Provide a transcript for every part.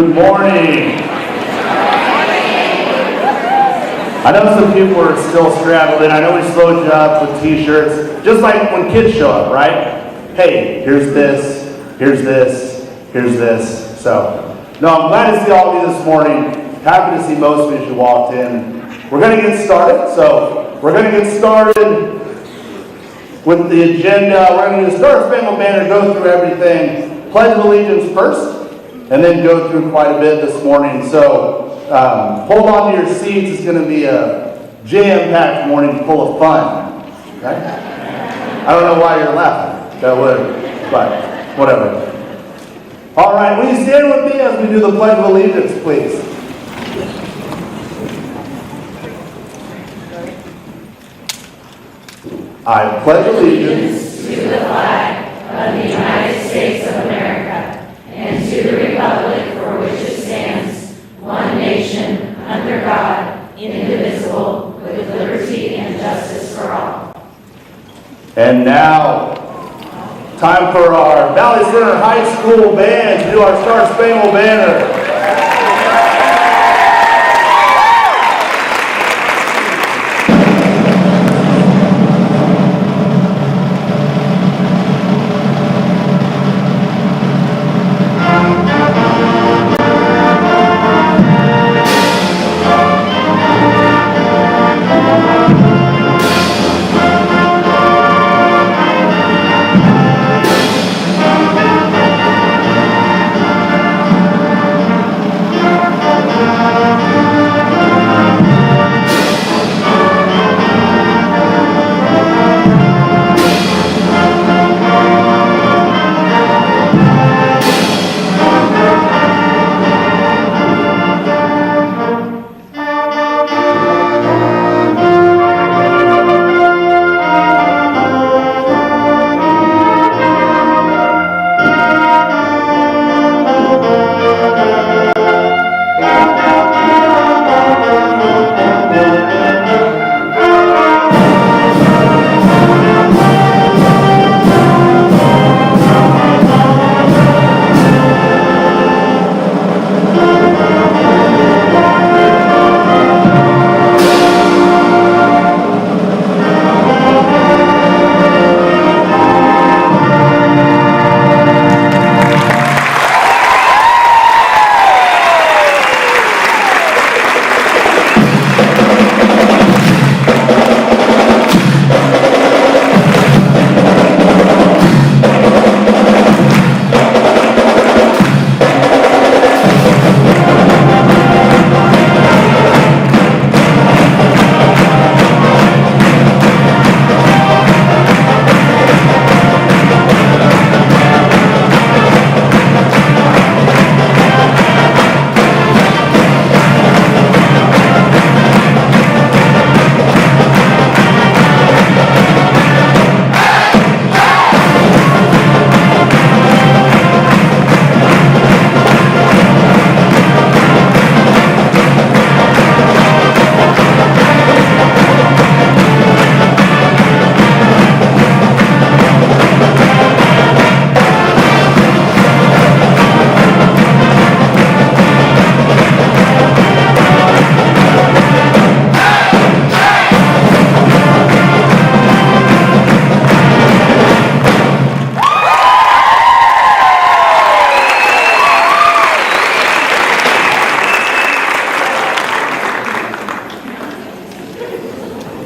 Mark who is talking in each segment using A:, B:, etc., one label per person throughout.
A: Good morning. I know some people are still scrambled in. I know we slowed you up with t-shirts, just like when kids show up, right? Hey, here's this, here's this, here's this. So, no, I'm glad to see all of you this morning. Happy to see most of you as you walked in. We're going to get started. So, we're going to get started with the agenda. We're going to do Star Spangled Banner, go through everything, Pledge of Allegiance first, and then go through quite a bit this morning. So hold on to your seats. It's going to be a jam-packed morning full of fun. Okay? I don't know why you're laughing. That would, but whatever. All right, will you stand with me as we do the Pledge of Allegiance, please? I pledge allegiance
B: to the flag of the United States of America and to the republic for which it stands, one nation, under God, indivisible, with liberty and justice for all.
A: And now, time for our Valley Center High School band to do our Star Spangled Banner.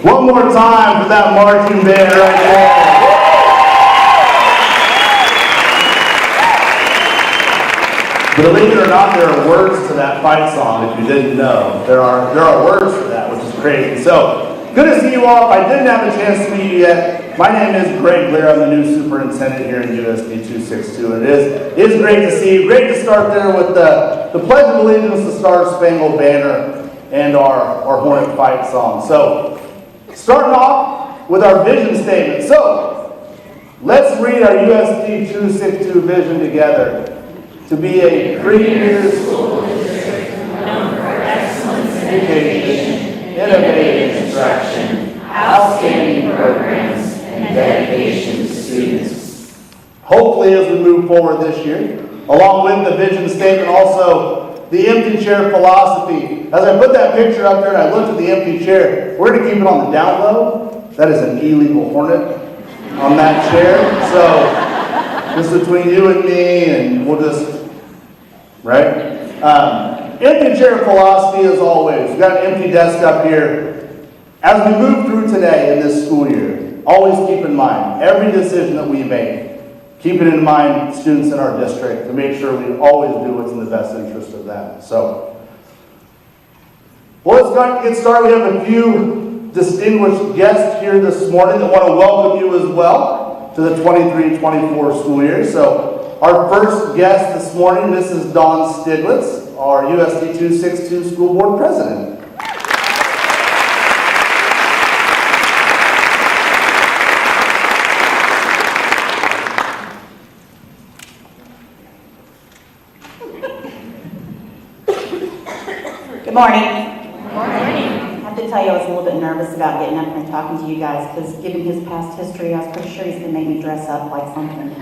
A: One more time for that marching band right there. Believe it or not, there are words to that fight song, if you didn't know. There are words to that, which is crazy. So, good to see you all. If I didn't have a chance to meet you yet, my name is Greg Lear. I'm the new superintendent here in USD 262. And it is great to see you. Great to start there with the Pledge of Allegiance, the Star Spangled Banner, and our Hornet fight song. So, starting off with our vision statement. So, let's read our USD 262 vision together. To be a premier school
B: district known for excellence in education, innovative instruction, outstanding programs, and dedication to students.
A: Hopefully, as we move forward this year, along with the vision statement, also the empty chair philosophy. As I put that picture up there and I looked at the empty chair, we're going to keep it on the down low. That is an illegal hornet on that chair. So, just between you and me, and we'll just, right? Empty chair philosophy as always. We've got an empty desk up here. As we move through today in this school year, always keep in mind, every decision that we make, keep it in mind students in our district to make sure we always do what's in the best interest of them. So, well, let's get started. We have a few distinguished guests here this morning that want to welcome you as well to the 23-24 school year. So, our first guest this morning, Mrs. Dawn Stiglitz, our USD 262 School Board President.
C: Good morning. Good morning. I have to tell you, I was a little bit nervous about getting up here and talking to you guys because given his past history, I was pretty sure he's going to make me dress up like something.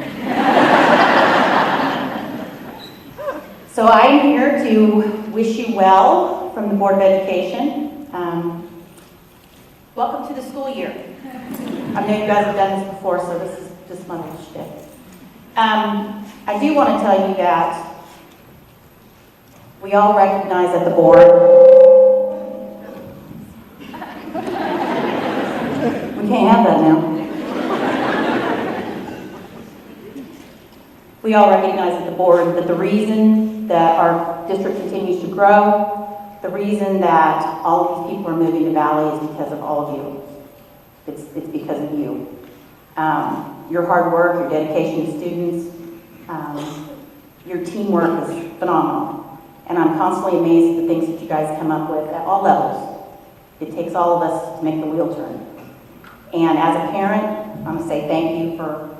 C: So I'm here to wish you well from the Board of Education. Welcome to the school year. I know you guys have done this before, so this is just my little shtick. I do want to tell you that we all recognize at the board, we can't have that now. We all recognize at the board that the reason that our district continues to grow, the reason that all of these people are moving to Valley is because of all of you. It's because of you. Your hard work, your dedication to students, your teamwork is phenomenal. And I'm constantly amazed at the things that you guys come up with at all levels. It takes all of us to make the wheel turn. And as a parent, I'm going to say thank you for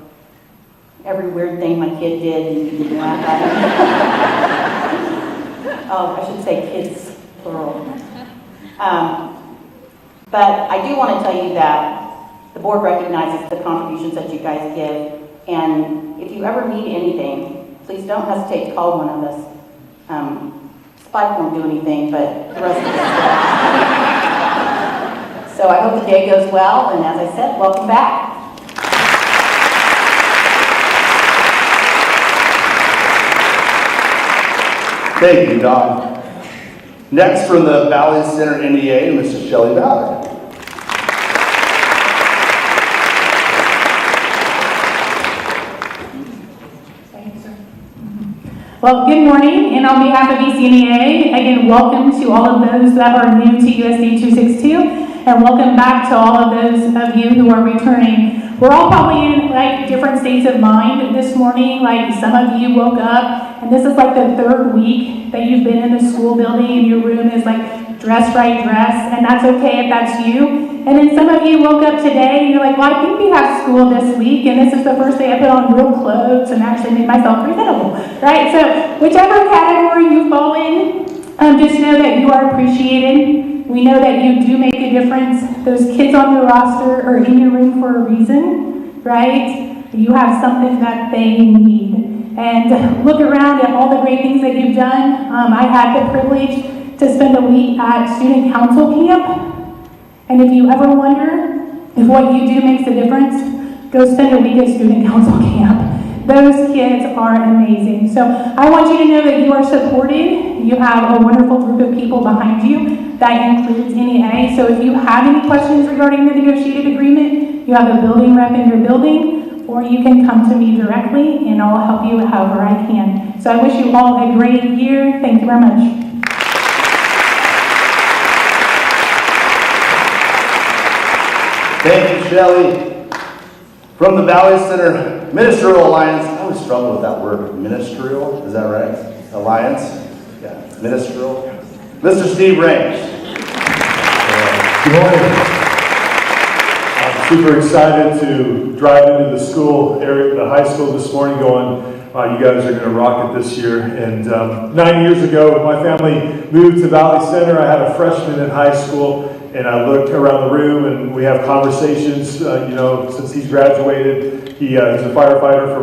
C: every weird thing my kid did and you didn't laugh at it. Oh, I should say kids, plural. But I do want to tell you that the board recognizes the contributions that you guys give. And if you ever need anything, please don't hesitate to call one of us. Spike won't do anything, but the rest of us will. So I hope the day goes well, and as I said, welcome back.
A: Thank you, Don. Next from the Valley Center NEA, Mrs. Shelley Ballard.
D: Well, good morning, and on behalf of VCNEA, again, welcome to all of those that are new to USD 262, and welcome back to all of those of you who are returning. We're all probably in like different states of mind this morning. Like some of you woke up, and this is like the third week that you've been in the school building, and your room is like dress right dress, and that's okay if that's you. And then some of you woke up today and you're like, well, I think we have school this week, and this is the first day I put on real clothes and actually made myself presentable, right? So whichever category you fall in, just know that you are appreciated. We know that you do make a difference. Those kids on your roster are in your room for a reason, right? You have something that they need. And look around at all the great things that you've done. I had the privilege to spend a week at student council camp. And if you ever wonder if what you do makes a difference, go spend a week at student council camp. Those kids are amazing. So I want you to know that you are supported. You have a wonderful group of people behind you. That includes NEA. So if you have any questions regarding the negotiated agreement, you have a building rep in your building, or you can come to me directly and I'll help you however I can. So I wish you all a great year. Thank you very much.
A: Thank you, Shelley. From the Valley Center Ministerial Alliance, I always struggle with that word, ministerial, is that right? Alliance? Yeah, ministerial. Mr. Steve Range.
E: Good morning. I'm super excited to drive into the school area, the high school this morning going, wow, you guys are going to rock it this year. And 9 years ago, my family moved to Valley Center. I had a freshman in high school. And I looked around the room, and we have conversations, since he's graduated. He's a firefighter for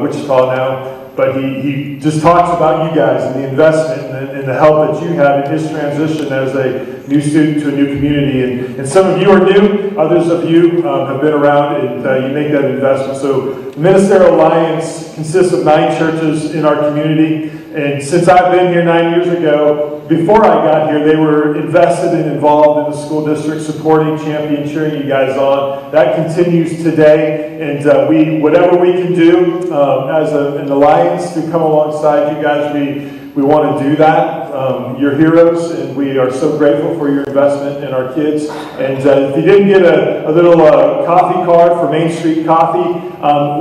E: Wichita now, but he just talks about you guys and the investment and the help that you had in his transition as a new student to a new community. And some of you are new, others of you have been around, and you make that investment. So Ministerial Alliance consists of 9 churches in our community. And since I've been here 9 years ago, before I got here, they were invested and involved in the school district, supporting, championing, cheering you guys on. That continues today, and whatever we can do as an alliance to come alongside you guys, we want to do that. You're heroes, and we are so grateful for your investment in our kids. And if you didn't get a little coffee card for Main Street Coffee,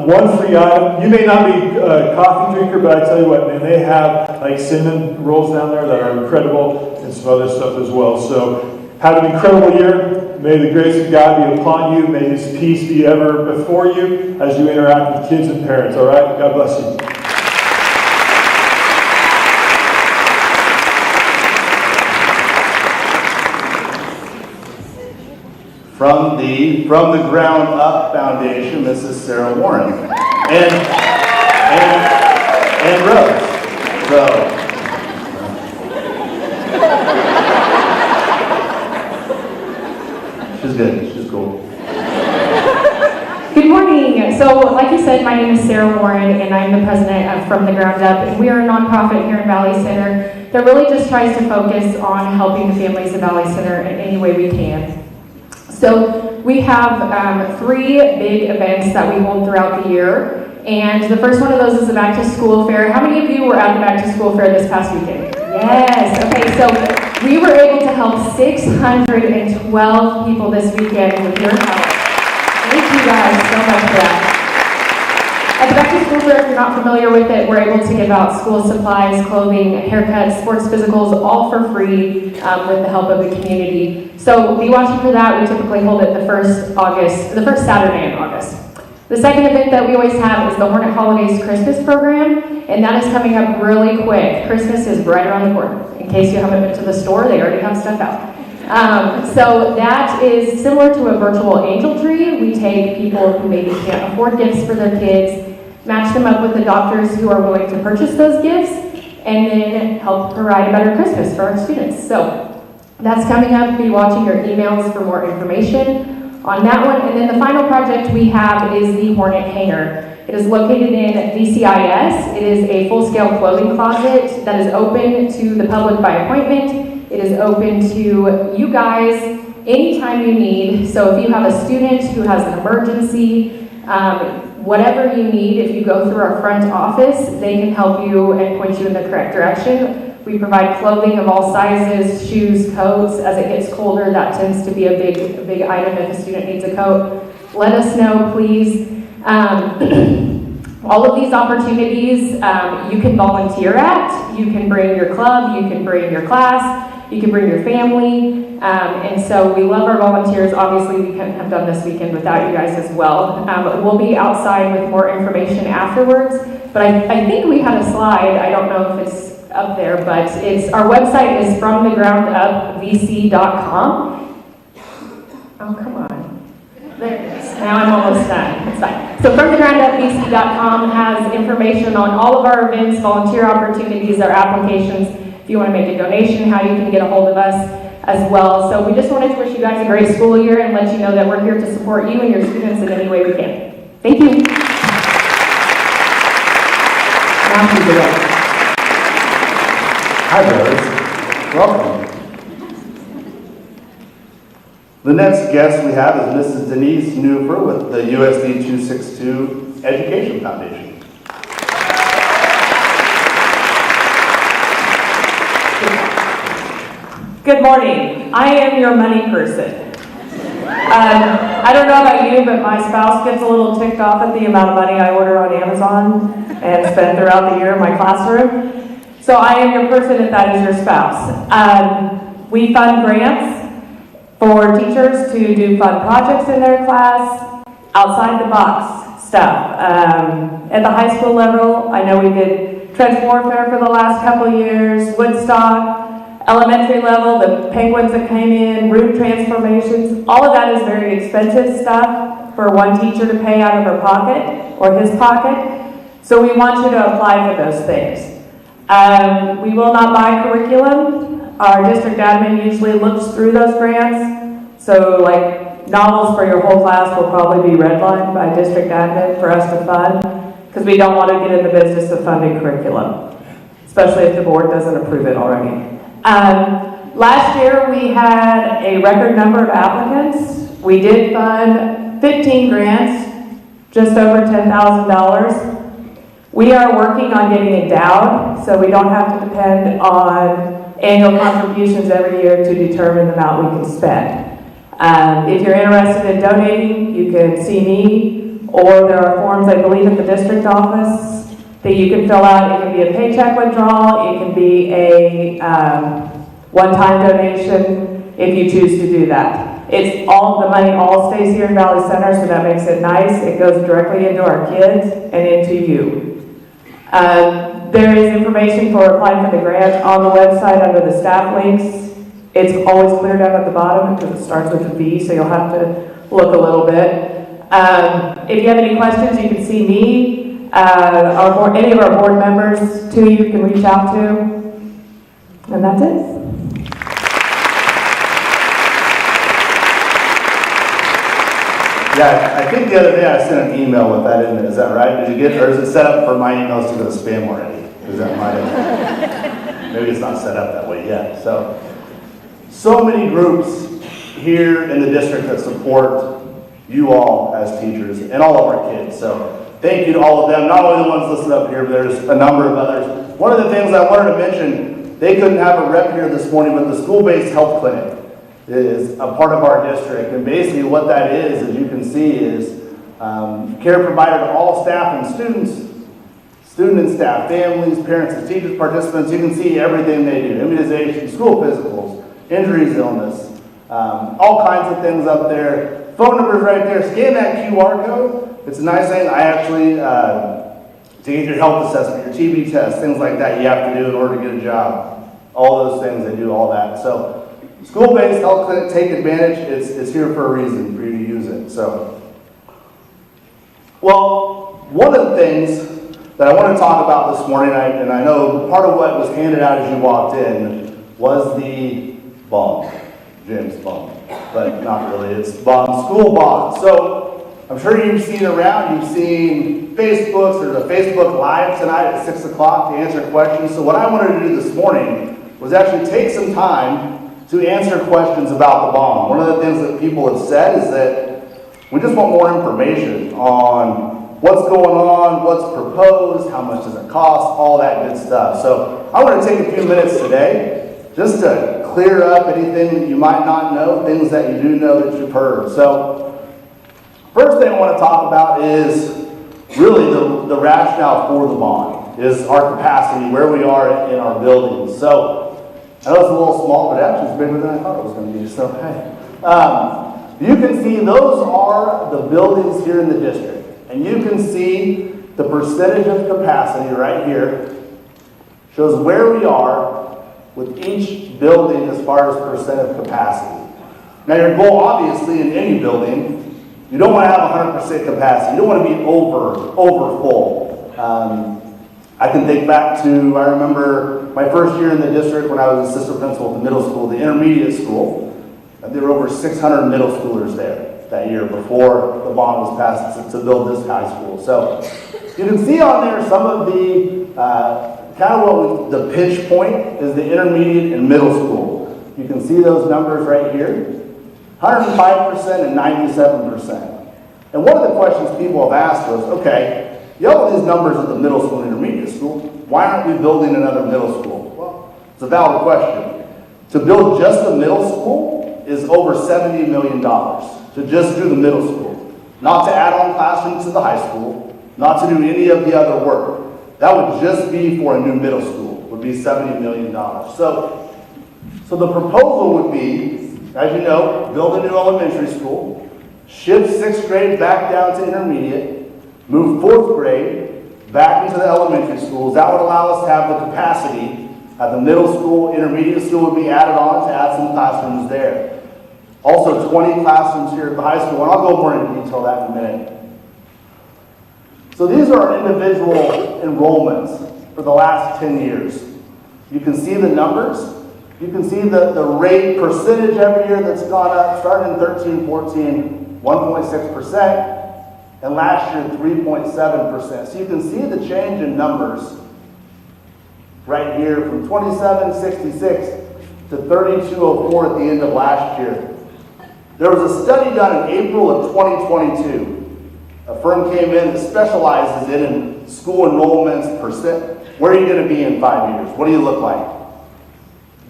E: one free item. You may not be a coffee drinker, but I tell you what, man, they have like cinnamon rolls down there that are incredible, and some other stuff as well. So have an incredible year. May the grace of God be upon you. May His peace be ever before you as you interact with kids and parents. All right? God bless you.
A: From the Ground Up Foundation, this is Sarah Warren and Rose. So she's good. She's cool.
F: Good morning. So, like you said, my name is Sarah Warren, and I'm the president of From the Ground Up, and we are a nonprofit here in Valley Center that really just tries to focus on helping the families of Valley Center in any way we can. So we have 3 big events that we hold throughout the year, and the first one of those is the Back to School Fair. How many of you were at the Back to School Fair this past weekend? Yes. Okay, so we were able to help 612 people this weekend with your help. Thank you guys so much for that. At the Back to School Fair, if you're not familiar with it, we're able to give out school supplies, clothing, haircuts, sports physicals, all for free with the help of the community. So be watching for that. We typically hold it the first Saturday in August. The second event that we always have is the Hornet Holidays Christmas program, and that is coming up really quick. Christmas is right around the corner. In case you haven't been to the store, they already have stuff out. So that is similar to a virtual angel tree. We take people who maybe can't afford gifts for their kids, match them up with the doctors who are willing to purchase those gifts, and then help provide a better Christmas for our students. So that's coming up. Be watching your emails for more information on that one. And then the final project we have is the Hornet Hanger. It is located in VCIS. It is a full-scale clothing closet that is open to the public by appointment. It is open to you guys anytime you need. So if you have a student who has an emergency, whatever you need, if you go through our front office, they can help you and point you in the correct direction. We provide clothing of all sizes, shoes, coats. As it gets colder, that tends to be a big item if a student needs a coat. Let us know, please. All of these opportunities you can volunteer at. You can bring your club, you can bring your class, you can bring your family. And so we love our volunteers. Obviously, we couldn't have done this weekend without you guys as well. We'll be outside with more information afterwards. But I think we had a slide. I don't know if it's up there, but our website is fromthegroundupvc.com. Oh, come on. There it is. Now I'm almost done. It's fine. So fromthegroundupvc.com has information on all of our events, volunteer opportunities, our applications. If you want to make a donation, how you can get a hold of us as well. So we just wanted to wish you guys a great school year and let you know that we're here to support you and your students in any way we can. Thank you. Now to the right.
A: Hi, brothers. Welcome. The next guest we have is Mrs. Denise Newfer with the USD 262 Education Foundation.
G: Good morning. I am your money person. I don't know about you, but my spouse gets a little ticked off at the amount of money I order on Amazon and spend throughout the year in my classroom. So I am your person if that is your spouse. We fund grants for teachers to do fun projects in their class, outside the box stuff. At the high school level, I know we did trench warfare for the last couple of years, Woodstock. Elementary level, the penguins that came in, route transformations, all of that is very expensive stuff for one teacher to pay out of her pocket or his pocket. So we want you to apply for those things. We will not buy curriculum. Our district admin usually looks through those grants. So like novels for your whole class will probably be redlined by district admin for us to fund, because we don't want to get in the business of funding curriculum, especially if the board doesn't approve it already. Last year we had a record number of applicants. We did fund 15 grants, just over $10,000. We are working on getting endowed, so we don't have to depend on annual contributions every year to determine the amount we can spend. If you're interested in donating, you can see me, or there are forms, I believe, at the district office that you can fill out. It can be a paycheck withdrawal, it can be a one-time donation if you choose to do that. It's all, the money all stays here in Valley Center, so that makes it nice. It goes directly into our kids and into you. There is information for applying for the grant on the website under the staff links. It's always clear down at the bottom because it starts with a V, so you'll have to look a little bit. If you have any questions, you can see me, any of our board members too, you can reach out to. And that's it.
A: Yeah, I think the other day I sent an email with that in it. Is that right? Did you get, or is it set up for my emails to go to spam already? Is that my, maybe it's not set up that way yet. So many groups here in the district that support you all as teachers and all of our kids. So thank you to all of them, not only the ones listed up here, but there's a number of others. One of the things I wanted to mention, they couldn't have a rep here this morning, but the school-based health clinic is a part of our district. And basically what that is, as you can see, is care provided to all staff and students, student and staff, families, parents and teachers, participants. You can see everything they do. Immunization, school physicals, injuries, illness, all kinds of things up there. Phone numbers right there. Scan that QR code. It's a nice thing. I actually, to get your health assessment, your TB test, things like that you have to do in order to get a job. All those things, they do all that. So school-based health clinic, take advantage. It's here for a reason, for you to use it. So, well, one of the things that I want to talk about this morning, and I know part of what was handed out as you walked in was the bond, Jim's bond, but not really. It's bond, school bond. So I'm sure you've seen around, you've seen Facebooks. There's a Facebook Live tonight at 6 o'clock to answer questions. So what I wanted to do this morning was actually take some time to answer questions about the bond. One of the things that people have said is that we just want more information on what's going on, what's proposed, how much does it cost, all that good stuff. So I want to take a few minutes today just to clear up anything that you might not know, things that you do know that you've heard. So first thing I want to talk about is really the rationale for the bond, is our capacity, where we are in our buildings. So I know it's a little small, but actually it's bigger than I thought it was going to be, so hey. You can see those are the buildings here in the district. And you can see the percentage of capacity right here. Shows where we are with each building as far as percent of capacity. Now your goal, obviously, in any building, you don't want to have 100% capacity. You don't want to be over full. I can think back to, I remember my first year in the district when I was assistant principal at the middle school, the intermediate school. There were over 600 middle schoolers there that year before the bond was passed to build this high school. So you can see on there some of the, the pinch point is the intermediate and middle school. You can see those numbers right here, 105% and 97%. And one of the questions people have asked was, okay, you have all these numbers at the middle school and intermediate school. Why aren't we building another middle school? Well, it's a valid question. To build just the middle school is over $70 million. To just do the middle school. Not to add on classrooms to the high school. Not to do any of the other work. That would just be for a new middle school. Would be $70 million. So the proposal would be, as you know, build a new elementary school. Shift 6th grade back down to intermediate. Move 4th grade back into the elementary schools. That would allow us to have the capacity at the middle school, intermediate school would be added on to add some classrooms there. Also 20 classrooms here at the high school, and I'll go more into detail that in a minute. So these are our individual enrollments for the last 10 years. You can see the numbers. You can see the rate percentage every year that's gone up, starting in 13, 14, 1.6%, and last year 3.7%. So you can see the change in numbers right here from 2766 to 3204 at the end of last year. There was a study done in April of 2022. A firm came in that specializes in school enrollments, percent. Where are you going to be in 5 years? What do you look like?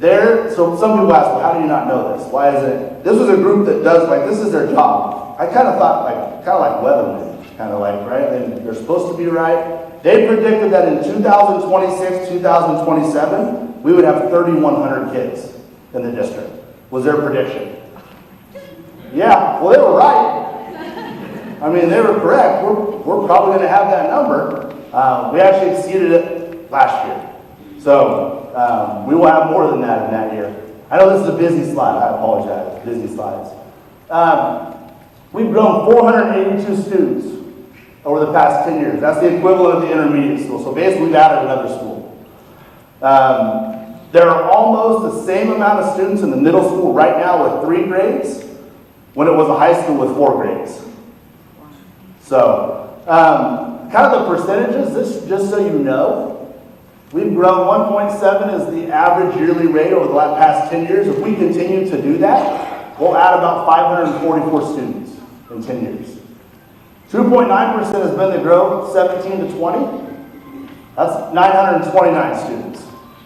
A: So some people ask, well, how do you not know this? Why isn't it? This was a group that does, this is their job. I kind of thought, like weathermen, right? They're supposed to be right. They predicted that in 2026, 2027, we would have 3,100 kids in the district, was their prediction. Yeah, well, they were right. They were correct. We're probably going to have that number. We actually exceeded it last year. So we will have more than that in that year. I know this is a busy slide. I apologize. Busy slides. We've grown 482 students over the past 10 years. That's the equivalent of the intermediate school. So basically, we've added another school. There are almost the same amount of students in the middle school right now with 3 grades when it was a high school with 4 grades. So, kind of the percentages, this just so you know, we've grown 1.7 is the average yearly rate over the past 10 years. If we continue to do that, we'll add about 544 students in 10 years. 2.9% has been the growth, 17 to 20. That's 929 students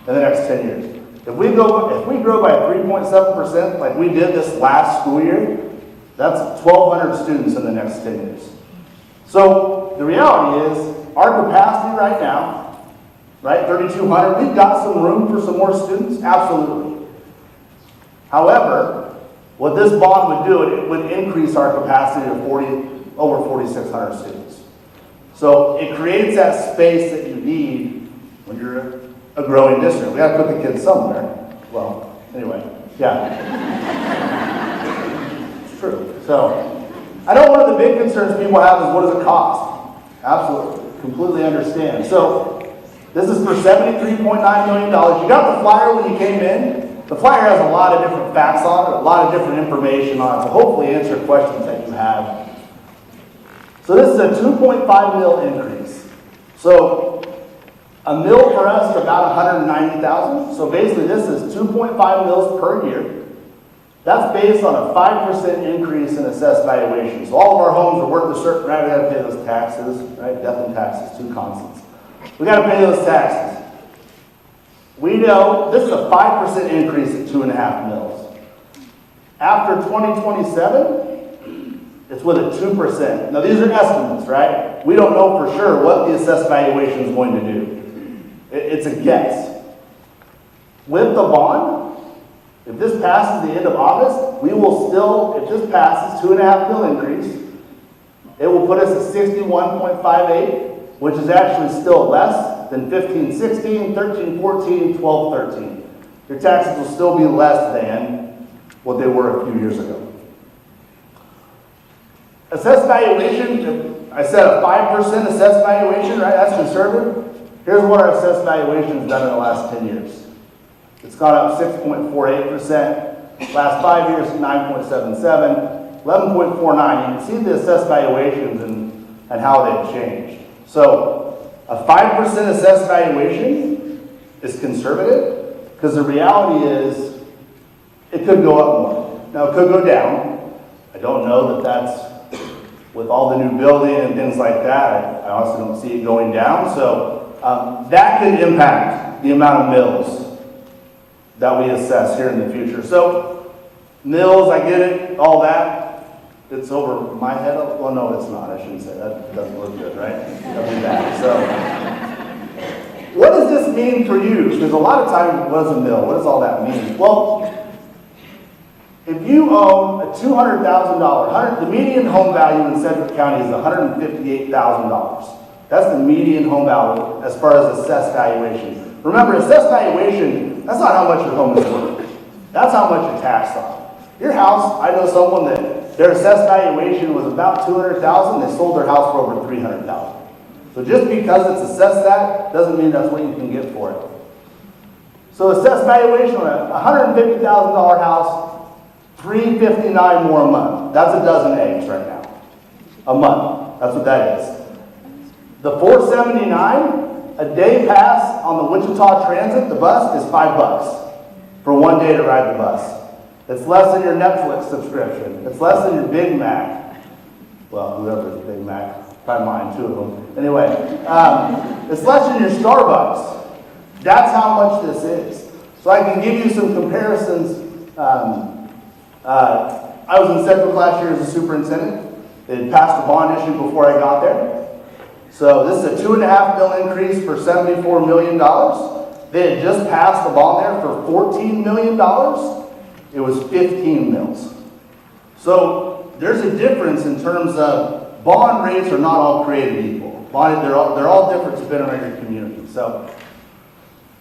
A: in the next 10 years. If we grow by 3.7% like we did this last school year, that's 1,200 students in the next 10 years. So the reality is, our capacity right now, 3,200, we've got some room for some more students, absolutely. However, what this bond would do, it would increase our capacity to over 4,600 students. So it creates that space that you need when you're a growing district. We got to put the kids somewhere. Well, anyway, yeah. It's true. So, I know one of the big concerns people have is what does it cost? Absolutely. Completely understand. So, this is for $73.9 million. You got the flyer when you came in. The flyer has a lot of different facts on it, a lot of different information on it, to hopefully answer questions that you have. So this is a 2.5 mil increase. So a mil for us is about 190,000. So basically this is 2.5 mils per year. That's based on a 5% increase in assessed valuation. So all of our homes are worth a certain, right? We got to pay those taxes, right? Death and taxes, 2 constants. We got to pay those taxes. We know this is a 5% increase at 2.5 mils. After 2027, it's with a 2%. Now these are estimates, right? We don't know for sure what the assessed valuation is going to do. It's a guess. With the bond, if this passes the end of August, we will still, if this passes, 2.5 mil increase, it will put us at 61.58, which is actually still less than 15-16, 13-14, 12-13. Your taxes will still be less than what they were a few years ago. Assessed valuation, I said a 5% assessed valuation, right? That's conservative. Here's what our assessed valuation has done in the last 10 years. It's gone up 6.48%. Last 5 years, 9.77, 11.49. You can see the assessed valuations and how they've changed. So a 5% assessed valuation is conservative because the reality is it could go up more. Now it could go down. I don't know that that's with all the new building and things like that. I also don't see it going down. So that could impact the amount of mills that we assess here in the future. So mills, I get it, all that. It's over my head. Well, no, it's not. I shouldn't say that. It doesn't look good, right? That'll be bad. So what does this mean for you? Because a lot of times, what is a mill? What does all that mean? Well, if you own a $200,000, the median home value in Sedgwick County is $158,000. That's the median home value as far as assessed valuation. Remember, assessed valuation, that's not how much your home is worth. That's how much you're taxed on. Your house, I know someone that their assessed valuation was about $200,000. They sold their house for over $300,000. So just because it's assessed that, doesn't mean that's what you can get for it. So assessed valuation on a $150,000 house, $359 more a month. That's a dozen eggs right now. A month, that's what that is. The $479, a day pass on the Wichita Transit, the bus, is $5 for 1 day to ride the bus. It's less than your Netflix subscription. It's less than your Big Mac. Well, whoever's Big Mac, probably mine, 2 of them. Anyway, it's less than your Starbucks. That's how much this is. So I can give you some comparisons. I was in Central last year as a superintendent. They had passed a bond issue before I got there. So this is a $2.5 million increase for $74 million. They had just passed the bond there for $14 million. It was 15 mils. So there's a difference in terms of bond rates are not all created equal. They're all different depending on your community. So,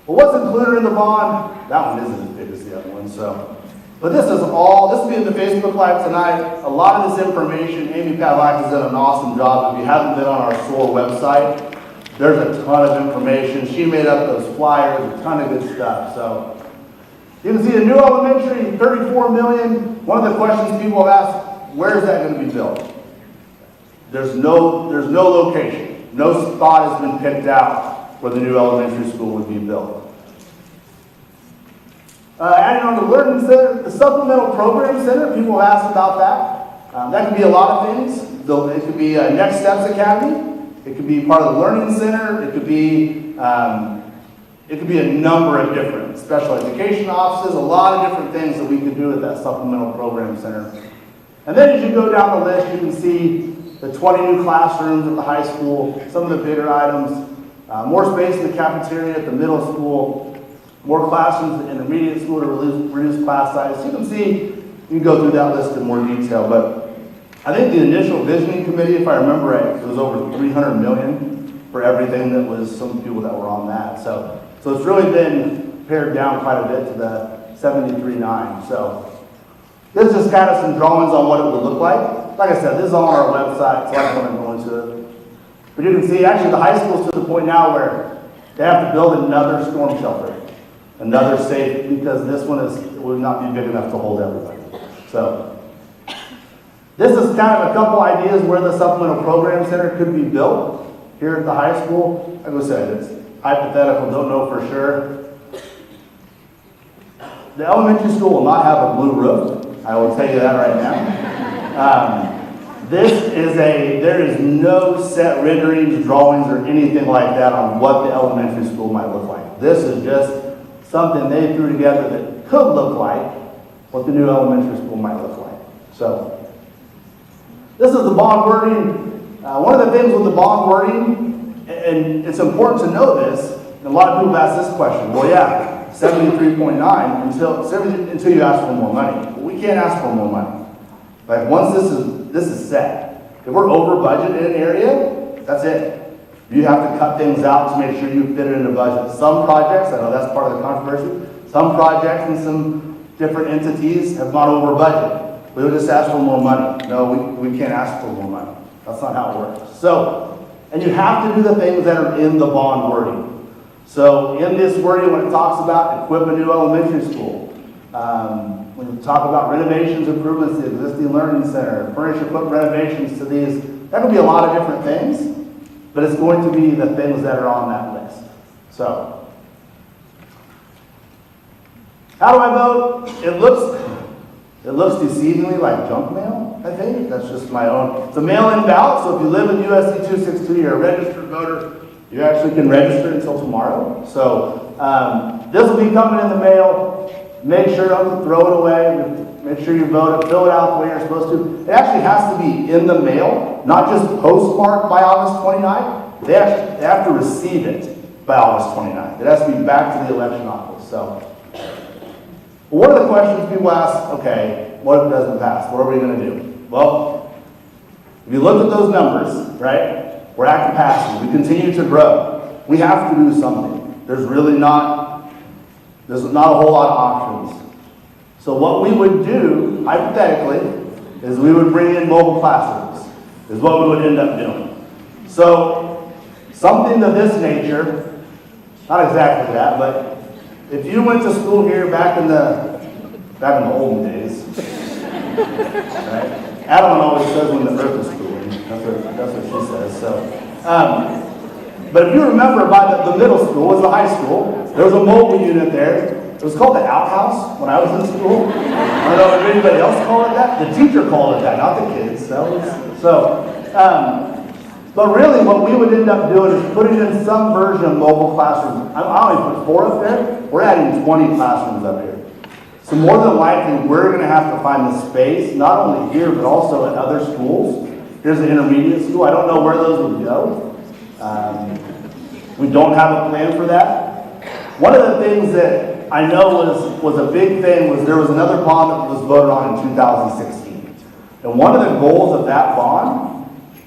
A: well, what's included in the bond? That one isn't as big as the other one. So, but this will be in the Facebook Live tonight. A lot of this information, Amy Pavlak has done an awesome job. If you haven't been on our SOAR website, there's a ton of information. She made up those flyers, a ton of good stuff. So you can see the new elementary, $34 million. One of the questions people have asked, where is that going to be built? There's no location. No spot has been picked out where the new elementary school would be built. Adding on to the Learning Center, the Supplemental Program Center, people have asked about that. That could be a lot of things. It could be Next Steps Academy. It could be part of the Learning Center. It could be a number of different special education offices, a lot of different things that we could do at that Supplemental Program Center. And then as you go down the list, you can see the 20 new classrooms at the high school, some of the bigger items, more space in the cafeteria at the middle school, more classrooms in the intermediate school to reduce class size. You can see, you can go through that list in more detail, but I think the initial visioning committee, if I remember right, it was over $300 million for everything that was some people that were on that. So it's really been pared down quite a bit to the 73.9. So this is just kind of some drawings on what it would look like. Like I said, this is on our website, so I don't want to go into it. But you can see, actually, the high school is to the point now where they have to build another storm shelter, another safe, because this one will not be big enough to hold everybody. So this is kind of a couple ideas where the Supplemental Program Center could be built here at the high school. Like I said, it's hypothetical, don't know for sure. The elementary school will not have a blue roof. I will tell you that right now. There is no set renderings, drawings, or anything like that on what the elementary school might look like. This is just something they threw together that could look like what the new elementary school might look like. So this is the bond wording. One of the things with the bond wording, and it's important to know this, and a lot of people ask this question, well, yeah, 73.9 until you ask for more money. Well, we can't ask for more money. Like once this is set, if we're over budget in an area, that's it. You have to cut things out to make sure you fit it in the budget. Some projects, I know that's part of the controversy, some projects and some different entities have gone over budget. We'll just ask for more money. No, we can't ask for more money. That's not how it works. So, and you have to do the things that are in the bond wording. So in this wording, when it talks about equip a new elementary school, when you talk about renovations, improvements to the existing learning center, furnish equip renovations to these, that could be a lot of different things, but it's going to be the things that are on that list. So, how do I vote? It looks deceivingly like junk mail, I think. That's just my own. It's a mail-in ballot, so if you live in USD 262, you're a registered voter. You actually can register until tomorrow. So this will be coming in the mail. Make sure don't throw it away. Make sure you vote it. Fill it out the way you're supposed to. It actually has to be in the mail, not just postmarked by August 29th. They have to receive it by August 29th. It has to be back to the election office. So one of the questions people ask, okay, what if it doesn't pass? What are we going to do? Well, if you look at those numbers, right, we're at capacity. We continue to grow. We have to do something. There's not a whole lot of options. So what we would do, hypothetically, is we would bring in mobile classrooms, is what we would end up doing. So something of this nature, not exactly that, but if you went to school here back in the olden days, right? Adeline always says when the earth is cooling. That's what she says. So, but if you remember, by the middle school was the high school. There was a mobile unit there. It was called the outhouse when I was in school. I don't know if anybody else called it that. The teacher called it that, not the kids. But really what we would end up doing is putting in some version of mobile classrooms. I only put 4 up there. We're adding 20 classrooms up here. So more than likely, we're going to have to find the space, not only here, but also at other schools. Here's an intermediate school. I don't know where those would go. We don't have a plan for that. One of the things that I know was a big thing was there was another bond that was voted on in 2016. And one of the goals of that bond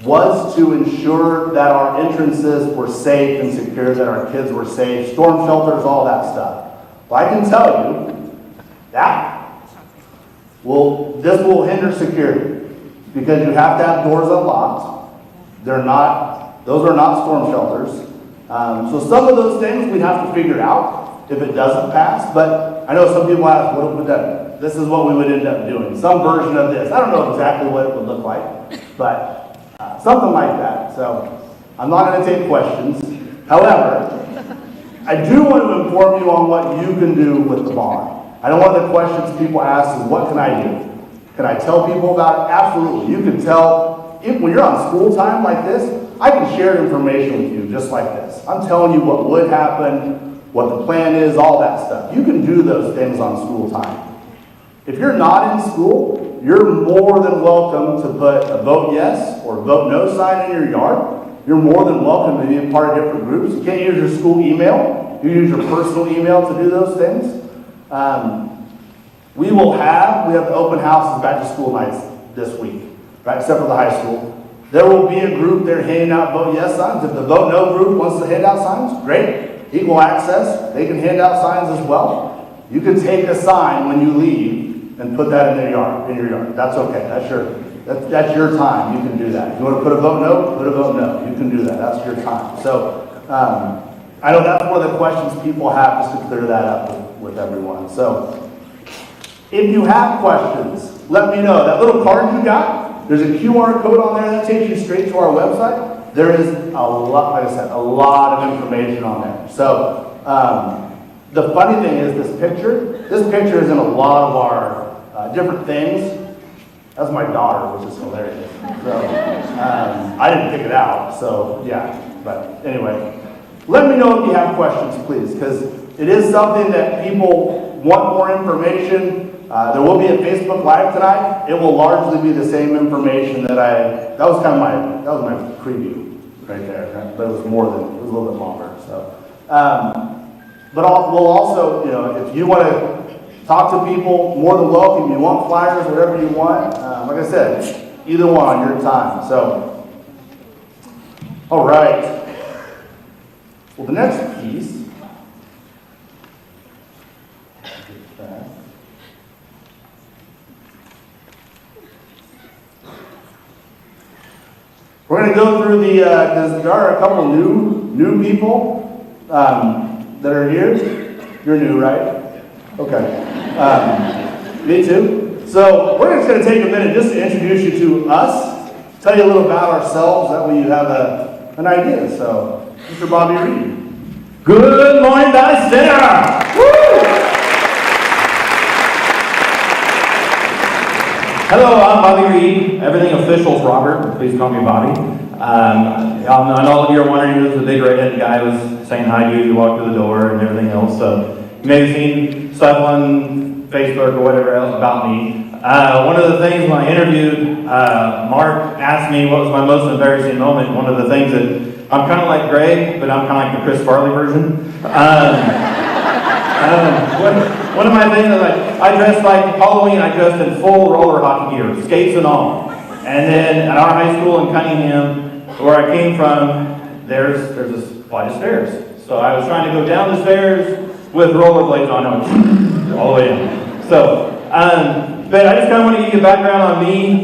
A: was to ensure that our entrances were safe and secure, that our kids were safe, storm shelters, all that stuff. Well, I can tell you this will hinder security because you have to have doors unlocked. Those are not storm shelters. So some of those things we have to figure out if it doesn't pass. But I know some people ask, what would that? This is what we would end up doing. Some version of this. I don't know exactly what it would look like, but something like that. So I'm not going to take questions. However, I do want to inform you on what you can do with the bond. I know one of the questions people ask is, what can I do? Can I tell people about it? Absolutely. You can tell, when you're on school time like this, I can share information with you just like this. I'm telling you what would happen, what the plan is, all that stuff. You can do those things on school time. If you're not in school, you're more than welcome to put a vote yes or vote no sign in your yard. You're more than welcome to be a part of different groups. You can't use your school email. You use your personal email to do those things. We have the open houses back to school nights this week, right? Except for the high school. There will be a group there handing out vote yes signs. If the vote no group wants to hand out signs, great. Equal access, they can hand out signs as well. You can take a sign when you leave and put that in your yard. That's okay. That's your time. You can do that. If you want to put a vote no, put a vote no. You can do that. That's your time. So I know that's one of the questions people have, just to clear that up with everyone. So if you have questions, let me know. That little card you got, there's a QR code on there that takes you straight to our website. There is a lot, like I said, a lot of information on there. So the funny thing is this picture is in a lot of our different things. That's my daughter, which is hilarious. So I didn't pick it out, so yeah. But anyway, let me know if you have questions, please, because it is something that people want more information. There will be a Facebook Live tonight. It will largely be the same information that was my preview right there. But it was a little bit longer. So, we'll also, if you want to talk to people, more than welcome. You want flyers, whatever you want. Like I said, either one on your time. So, all right. Well, the next piece. We're going to go through because there are a couple new people that are here. You're new, right? Okay. Me too. So we're just going to take a minute just to introduce you to us, tell you a little about ourselves. That way you have an idea. So, Mr. Bobby Reed.
H: Good morning, Valley Center! Woo! Hello, I'm Bobby Reed. Everything official is Robert. Please call me Bobby. I know all of you are wondering who the big redheaded guy was saying hi to you as you walked through the door and everything else. So you may have seen stuff on Facebook or whatever else about me. One of the things when I interviewed, Mark asked me what was my most embarrassing moment. One of the things that I'm kind of like Greg, but I'm kind of like the Chris Farley version. One of my things is I dressed like Halloween. I dressed in full roller hockey gear, skates and all. And then at our high school in Cunningham, where I came from, there's a flight of stairs. So I was trying to go down the stairs with rollerblades on, all the way in. So, but I just kind of want to give you a background on me.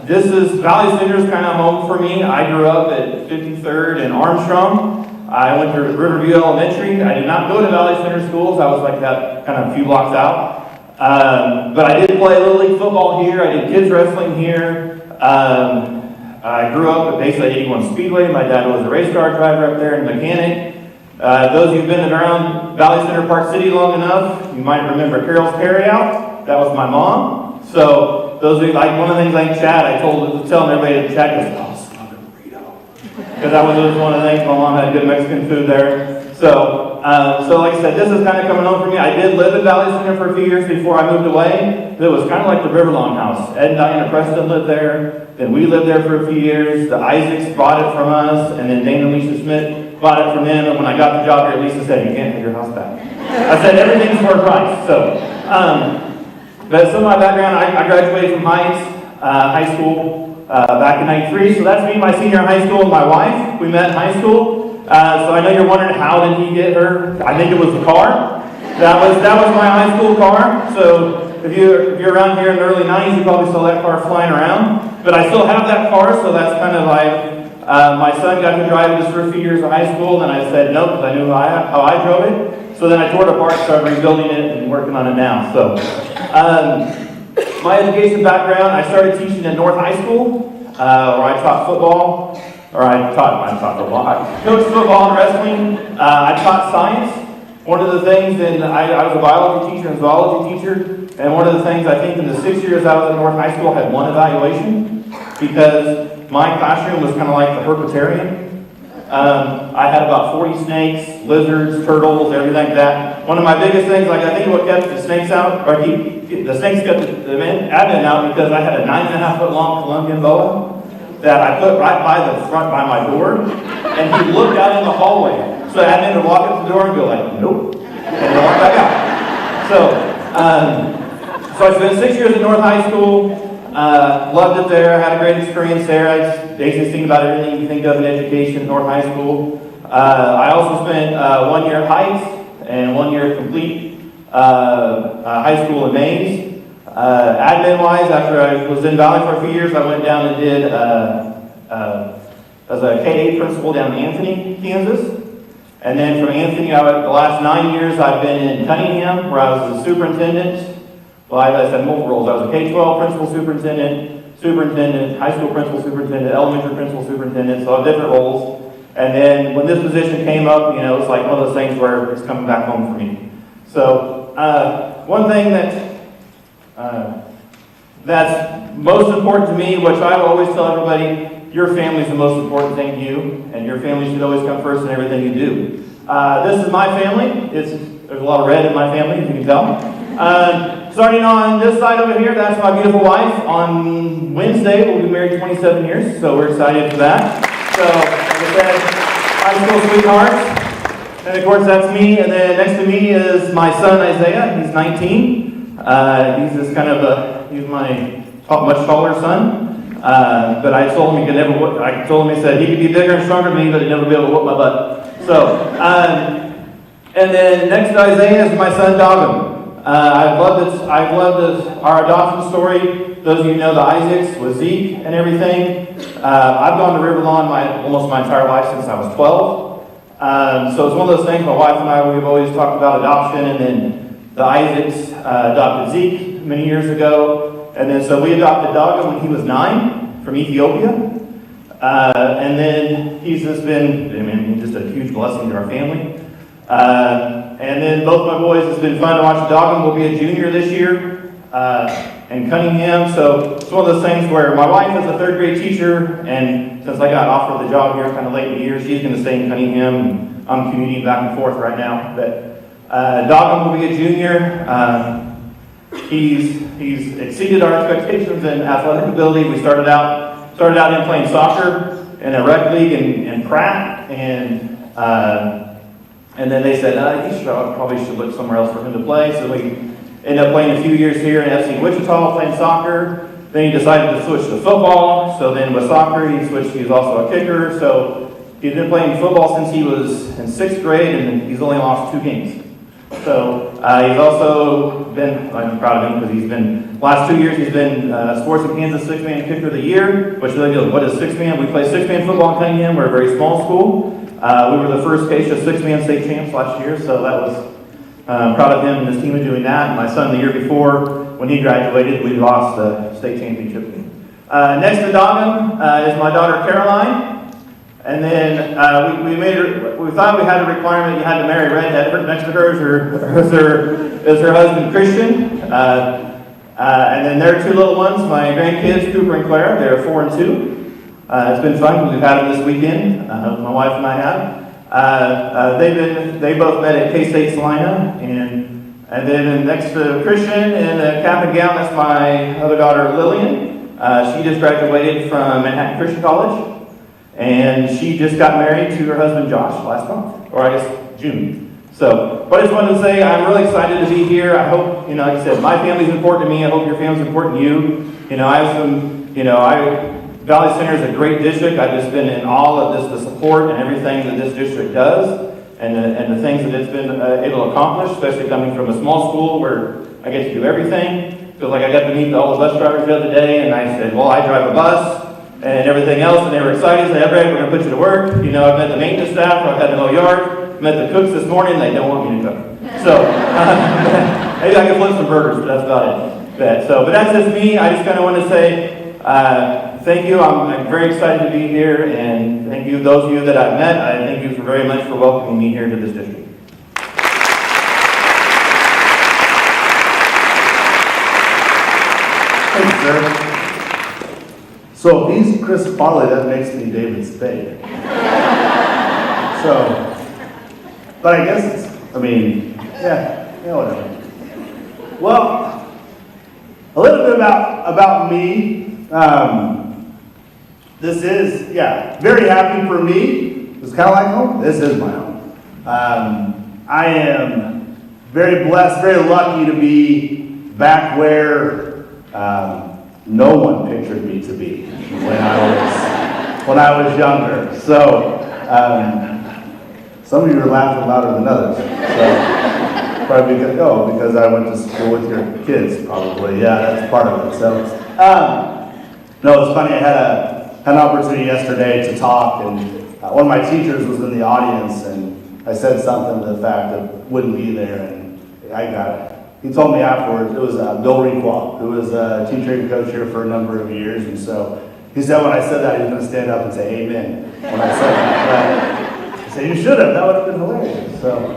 H: Valley Center is kind of home for me. I grew up at 53rd and Armstrong. I went to Riverview Elementary. I did not go to Valley Center schools. I was like that kind of a few blocks out. But I did play Little League football here. I did kids wrestling here. I grew up at basically 81 Speedway. My dad was a race car driver up there and mechanic. Those of you who've been around Valley Center Park City long enough, you might remember Carol's Carryout. That was my mom. So those of you, like one of the things like Chad, I was telling everybody that Chad goes, oh, stop it, burrito. Because that was one of the things, my mom had good Mexican food there. So like I said, this is kind of coming home for me. I did live in Valley Center for a few years before I moved away. It was kind of like the Riverlawn house. Ed and Diana Preston lived there. Then we lived there for a few years. The Isaacs bought it from us. And then Dana and Lisa Smith bought it from them. And when I got the job here, Lisa said, you can't have your house back. I said, everything's for a price. So, but some of my background, I graduated from high school back in '93. So that's me, my senior in high school, and my wife. We met in high school. So I know you're wondering, how did he get her? I think it was the car. That was my high school car. So if you're around here in the early '90s, you probably saw that car flying around. But I still have that car, so that's kind of like, my son got to drive this for a few years in high school, and I said no, because I knew how I drove it. So then I tore it apart, started rebuilding it, and working on it now. So my education background, I started teaching at North High School, where I taught football. I coached football and wrestling. I taught science. One of the things, and I was a biology teacher and zoology teacher, and one of the things I think in the 6 years I was at North High School, I had one evaluation, because my classroom was kind of like the herpetarium. I had about 40 snakes, lizards, turtles, everything like that. One of my biggest things, like I think what kept the snakes out, or the snakes kept the admin out, because I had a 9.5 foot long Colombian boa that I put right by the front by my door, and he looked out in the hallway. So I had to walk up the door and go like, nope, and walk back out. So I spent 6 years at North High School, loved it there, had a great experience there. I just basically think about everything you think of in education at North High School. I also spent 1 year at Heights and 1 year at Complete High School in Mays. Admin-wise, after I was in Valley for a few years, I went down and did as a K-8 principal down in Anthony, Kansas. And then from Anthony, the last 9 years, I've been in Cunningham, where I was the superintendent. Well, I said multiple roles. I was a K-12 principal superintendent, high school principal superintendent, elementary principal superintendent, so I have different roles. And then when this position came up, it's like one of those things where it's coming back home for me. So one thing that's most important to me, which I always tell everybody, your family is the most important thing to you, and your family should always come first in everything you do. This is my family. There's a lot of red in my family, as you can tell. Starting on this side over here, that's my beautiful wife. On Wednesday, we'll be married 27 years, so we're excited for that. So, like I said, high school sweethearts. And of course, that's me. And then next to me is my son, Isaiah. He's 19. He's just kind of he's my much taller son. But I told him he could never whoop. I told him, he said he could be bigger and stronger than me, but he'd never be able to whoop my butt. So, and then next to Isaiah is my son, Dogum. I've loved our adoption story. Those of you who know the Isaacs with Zeke and everything. I've gone to Riverlawn almost my entire life since I was 12. So it's one of those things, my wife and I, we've always talked about adoption, and then the Isaacs adopted Zeke many years ago. And then so we adopted Dogum when he was 9 from Ethiopia. And then he's just been, just a huge blessing to our family. And then both my boys, it's been fun to watch. Dogum will be a junior this year in Cunningham. So it's one of those things where my wife is a third grade teacher, and since I got offered the job here kind of late in the year, she's going to stay in Cunningham. And I'm commuting back and forth right now. But Dogum will be a junior. He's exceeded our expectations in athletic ability. We started out in playing soccer in a rec league in Pratt, and then they said, he probably should look somewhere else for him to play. So we ended up playing a few years here in FC Wichita, playing soccer. Then he decided to switch to football. So then with soccer, he was also a kicker. So he's been playing football since he was in 6th grade, and he's only lost 2 games. So he's also been, I'm proud of him because he's been, last 2 years he's been Sports of Kansas Six-Man Kicker of the Year, which really goes, what is six-man? We play six-man football in Cunningham. We're a very small school. We were the first Acacia six-man state champs last year, so that was proud of him and his team of doing that. My son, the year before, when he graduated, we lost the state championship game. Next to Dogum is my daughter Caroline. And then we thought we had a requirement you had to marry a redhead. Next to her is her husband Christian. And then their two little ones, my grandkids, Cooper and Claire. They're 4 and 2. It's been fun because we've had them this weekend. My wife and I have. They both met at K-State Salina, and then next to Christian in the cap and gown, that's my other daughter Lillian. She just graduated from Manhattan Christian College. And she just got married to her husband Josh last month, or I guess June. So, but I just wanted to say I'm really excited to be here. I hope, like I said, my family's important to me. I hope your family's important to you. I have some, Valley Center is a great district. I've just been in awe of the support and everything that this district does, and the things that it's been able to accomplish, especially coming from a small school where I get to do everything. Feels like I got to meet all the bus drivers the other day, and I said, well, I drive a bus. And everything else, and they were excited. They said, "Hey, we're going to put you to work." I've met the maintenance staff. I've had the whole yard. Met the cooks this morning. They don't want me to cook. So maybe I can flip some burgers, but that's about it. But that's just me. I just kind of want to say thank you. I'm very excited to be here, and thank you those of you that I've met. I thank you very much for welcoming me here to this district.
A: Thanks, sir. So if he's Chris Farley, that makes me David Spade. But I guess whatever. Well, a little bit about me. This is, very happy for me. It's kind of like home. This is my home. I am very blessed, very lucky to be back where no one pictured me to be when I was younger. So some of you are laughing louder than others. So probably because I went to school with your kids, probably. Yeah, that's part of it. So no, it's funny. I had an opportunity yesterday to talk, and one of my teachers was in the audience, and I said something to the fact that wouldn't be there, and I got it. He told me afterwards, it was Bill Requa, who was a teacher and coach here for a number of years, and so he said when I said that, he was going to stand up and say amen when I said that. He said, you should have, that would have been hilarious. So,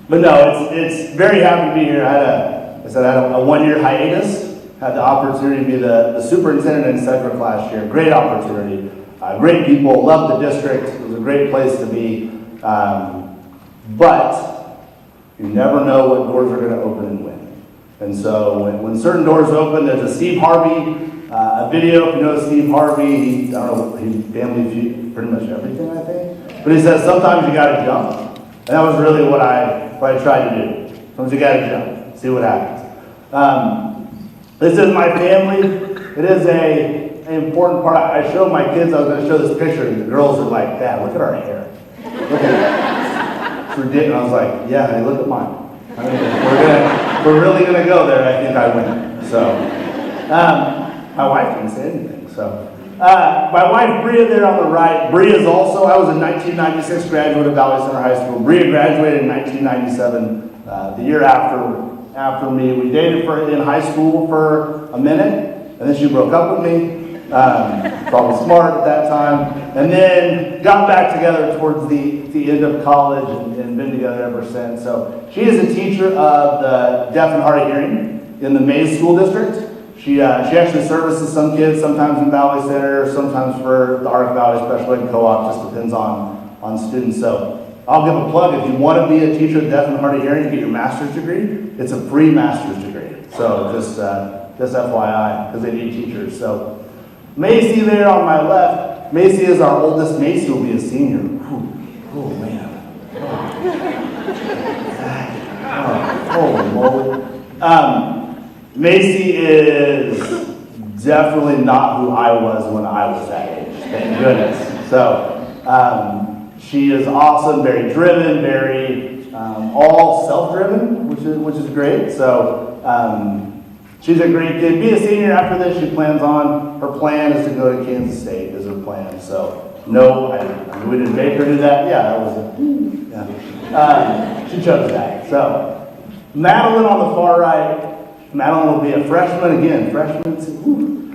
A: but no, it's very happy to be here. I had a 1-year hiatus, had the opportunity to be the superintendent in Sedgwick last year. Great opportunity, great people, loved the district. It was a great place to be, but you never know what doors are going to open and when. And so when certain doors open, there's a Steve Harvey a video. If you know Steve Harvey, he family feud, pretty much everything, I think. But he says sometimes you got to jump. And that was really what I tried to do. Sometimes you got to jump, see what happens. This is my family. It is an important part. I showed my kids, I was going to show this picture, and the girls are like, Dad, look at our hair. Look at it. Ridiculous. I was like, yeah, honey, look at mine. I mean, we're really gonna go there. I think I win. So, my wife didn't say anything. So, my wife Bria there on the right. Bria is also. I was a 1996 graduate of Valley Center High School. Bria graduated in 1997, the year after me. We dated in high school for a minute, and then she broke up with me. Probably smart at that time, and then got back together towards the end of college and been together ever since. So she is a teacher of the deaf and hard of hearing in the Mays School District. She actually services some kids, sometimes in Valley Center, sometimes for the Arc Valley Special Ed Co-op, just depends on students. So I'll give a plug. If you want to be a teacher of deaf and hard of hearing, you get your master's degree. It's a free master's degree. So just FYI, because they need teachers. So Macy there on my left. Macy is our oldest. Macy will be a senior. Oh man. Oh, Macy is definitely not who I was when I was that age. Thank goodness. So she is awesome, very driven, very all self-driven, which is great. So she's a great kid. Be a senior after this. She plans on, her plan is to go to Kansas State is her plan. So no, we didn't make her do that. Yeah, that was it. Yeah. She chose that. So Madeline on the far right. Madeline will be a freshman again. Freshman.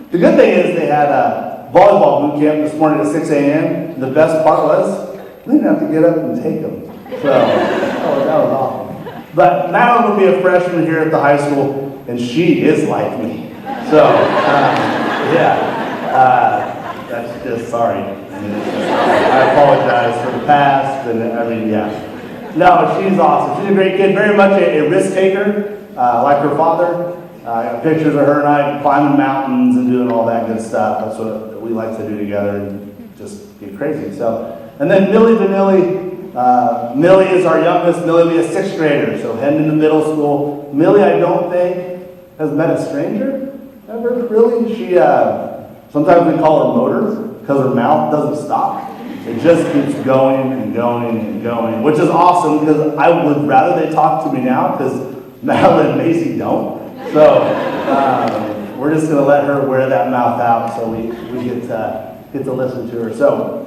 A: The good thing is they had a volleyball boot camp this morning at 6 a.m. The best part was we didn't have to get up and take them. So that was awesome. But Madeline will be a freshman here at the high school, and she is like me. So that's just sorry. I apologize for the past, and No, she's awesome. She's a great kid, very much a risk taker, like her father. I got pictures of her and I climbing mountains and doing all that good stuff. That's what we like to do together and just get crazy. So, and then Millie Vanilli. Millie is our youngest. Millie will be a 6th grader, so heading into middle school. Millie, I don't think, has met a stranger ever, really. She, sometimes we call her motor because her mouth doesn't stop. It just keeps going and going and going, which is awesome because I would rather they talk to me now because Madeline and Macy don't. So we're just going to let her wear that mouth out so we get to listen to her. So,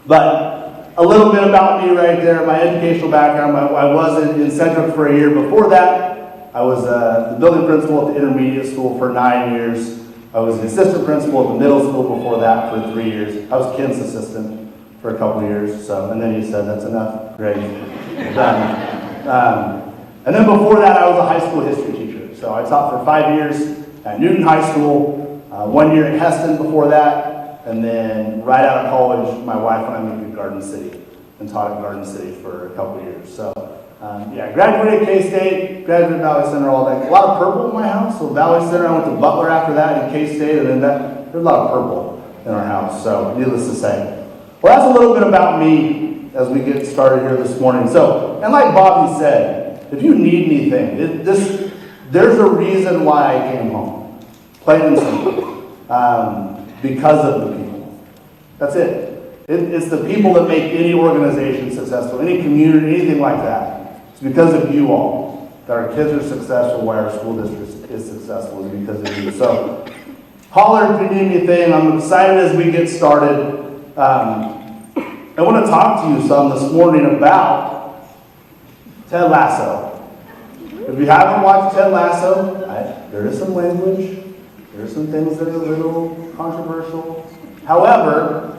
A: but a little bit about me right there, my educational background. I was in Central for a year. Before that, I was the building principal at the intermediate school for 9 years. I was the assistant principal at the middle school before that for 3 years. I was Ken's assistant for a couple of years. So, and then he said, "That's enough, great, done." And then before that, I was a high school history teacher. So I taught for 5 years at Newton High School, 1 year at Heston before that, and then right out of college, my wife and I moved to Garden City and taught at Garden City for a couple of years. So graduated K-State, graduated Valley Center, all that. A lot of purple in my house. So Valley Center, I went to Butler after that and K-State, and then there's a lot of purple in our house. So needless to say. Well, that's a little bit about me as we get started here this morning. So, and like Bobby said, if you need anything, there's a reason why I came home. Plain and simple. Because of the people. That's it. It's the people that make any organization successful, any community, anything like that. It's because of you all that our kids are successful, why our school district is successful, is because of you. So, holler if you need anything. I'm excited as we get started. I want to talk to you some this morning about Ted Lasso. If you haven't watched Ted Lasso, there is some language, there are some things that are a little controversial. However,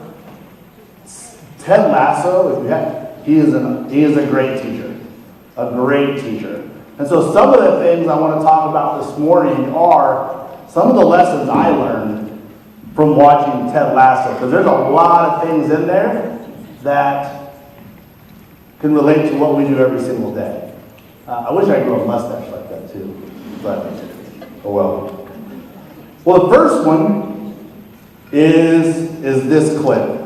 A: Ted Lasso, he is a great teacher, And so some of the things I want to talk about this morning are some of the lessons I learned from watching Ted Lasso, because there's a lot of things in there that can relate to what we do every single day. I wish I grew a mustache like that too, but oh well. Well, the first one is this clip.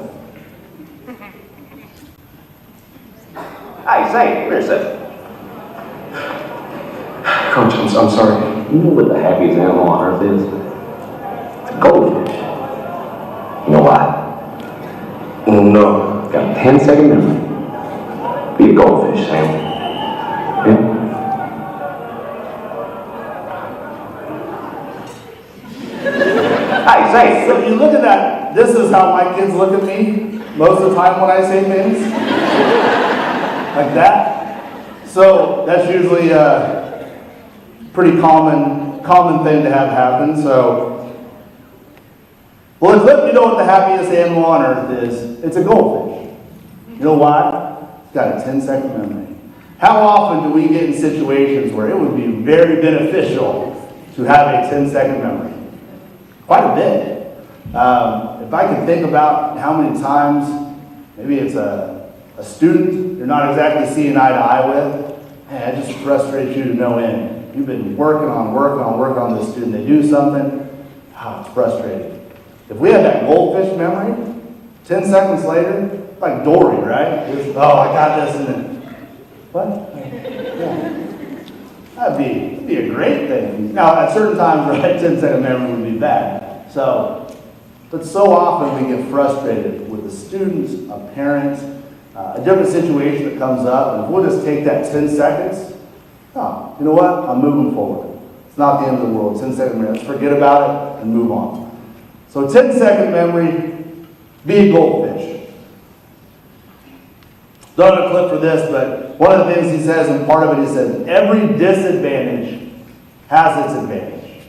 I: Hey, say, come here a second. Coach, I'm sorry. You know what the happiest animal on earth is? It's a goldfish. You know why? No. Got a 10-second memory. Be a goldfish, Sam. Yeah? Hey, say.
A: So you look at that, this is how my kids look at me most of the time when I say things. Like that. So that's usually a pretty common thing to have happen. So, well, if you know what the happiest animal on earth is, it's a goldfish. You know why? It's got a 10-second memory. How often do we get in situations where it would be very beneficial to have a 10-second memory? Quite a bit. If I could think about how many times, maybe it's a student you're not exactly seeing eye to eye with, man, it just frustrates you to no end. You've been working on this student. They do something, it's frustrating. If we had that goldfish memory, 10 seconds later, like Dory, right? Just, I got this, and then, what? Yeah. That'd be a great thing. Now, at certain times, right, 10-second memory would be bad. But so often we get frustrated with the students, a parent, a different situation that comes up, and if we'll just take that 10 seconds, oh, you know what? I'm moving forward. It's not the end of the world. 10-second memory. Let's forget about it and move on. So 10-second memory, be a goldfish. Don't have a clip for this, but one of the things he says, and part of it, he says, every disadvantage has its advantage.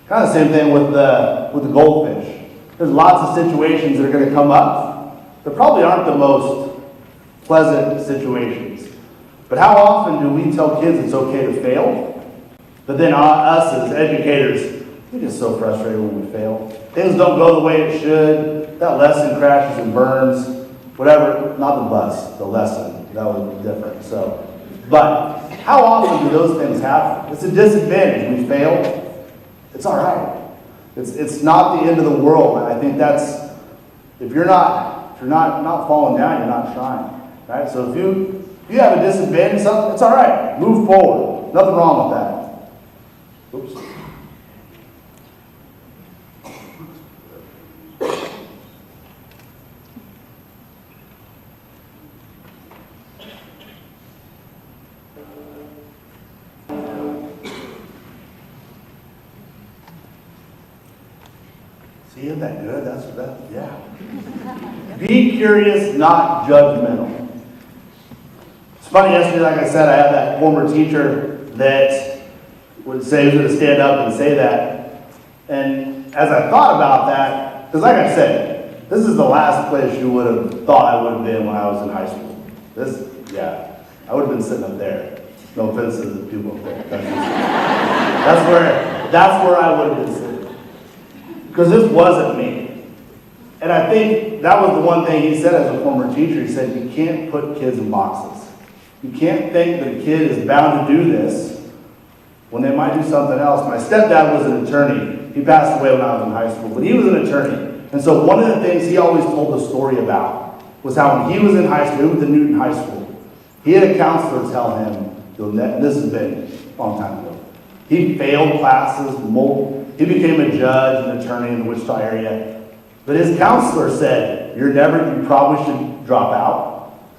A: Kind of the same thing with the goldfish. There's lots of situations that are going to come up that probably aren't the most pleasant situations. But how often do we tell kids it's okay to fail? But then us as educators, we're just so frustrated when we fail. Things don't go the way it should. That lesson crashes and burns. Whatever, not the bus, the lesson. That would be different. So, but how often do those things happen? It's a disadvantage. We fail. It's all right. It's not the end of the world. And I think that's, if you're not falling down, you're not trying. Right? So if you have a disadvantage, something, it's all right. Move forward. Nothing wrong with that. Oops. See, isn't that good? Yeah. Be curious, not judgmental. It's funny, yesterday, like I said, I had that former teacher that would say he was going to stand up and say that. And as I thought about that, because like I said, this is the last place you would have thought I would have been when I was in high school. I would have been sitting up there. No offense to the people up there. That's where I would have been sitting. Because this wasn't me. And I think that was the one thing he said as a former teacher. He said, you can't put kids in boxes. You can't think that a kid is bound to do this when they might do something else. My stepdad was an attorney. He passed away when I was in high school, but he was an attorney. And so one of the things he always told the story about was how when he was in high school, he went to Newton High School, he had a counselor tell him, this has been a long time ago, he failed classes, he became a judge and attorney in the Wichita area. But his counselor said, you probably should drop out.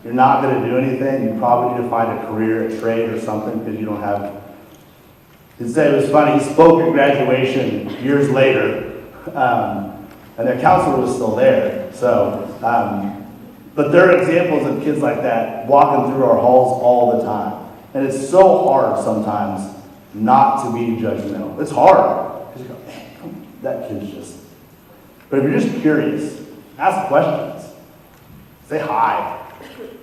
A: You're not going to do anything. You probably need to find a career, a trade or something because you don't have. He said it was funny. He spoke at graduation years later, and their counselor was still there. So, but there are examples of kids like that walking through our halls all the time. And it's so hard sometimes not to be judgmental. It's hard. Because you go, man, that kid's just. But if you're just curious, ask questions. Say hi.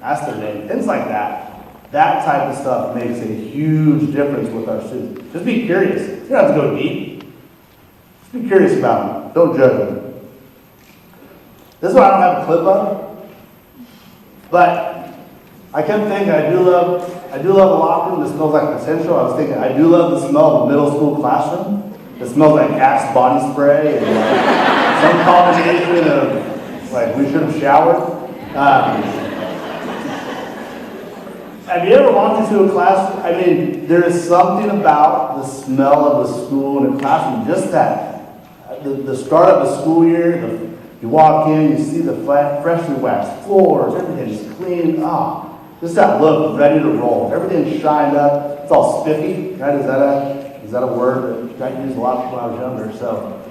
A: Ask their name. Things like that. That type of stuff makes a huge difference with our students. Just be curious. You don't have to go deep. Just be curious about them. Don't judge them. This is what I don't have a clip of. But I kept thinking I do love a locker room that smells like potential. I was thinking I do love the smell of a middle school classroom. It smells like Axe body spray and some combination of like we should have showered. Have you ever walked into a classroom? I mean, there is something about the smell of the school in a classroom. Just that, the start of the school year. You walk in, you see the freshly waxed floors, everything's clean. Just that look, ready to roll. Everything's shined up. It's all spiffy, right? Is that a word that I used a lot when I was younger? So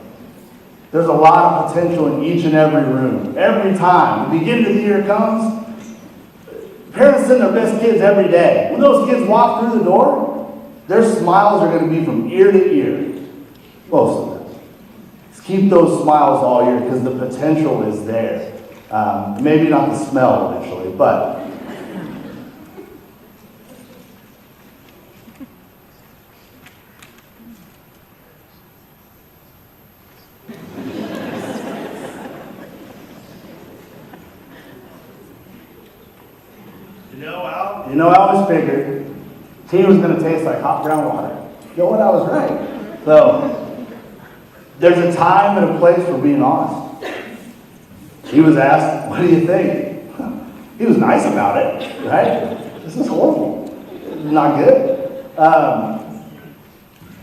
A: there's a lot of potential in each and every room. Every time the beginning of the year comes, parents send their best kids every day. When those kids walk through the door, their smiles are going to be from ear to ear. Most of them. Keep those smiles all year because the potential is there. Maybe not the smell eventually, but. I always figured tea was going to taste like hot brown water. You know what? I was right. So, there's a time and a place for being honest. He was asked, what do you think? He was nice about it, right? This is horrible. Not good.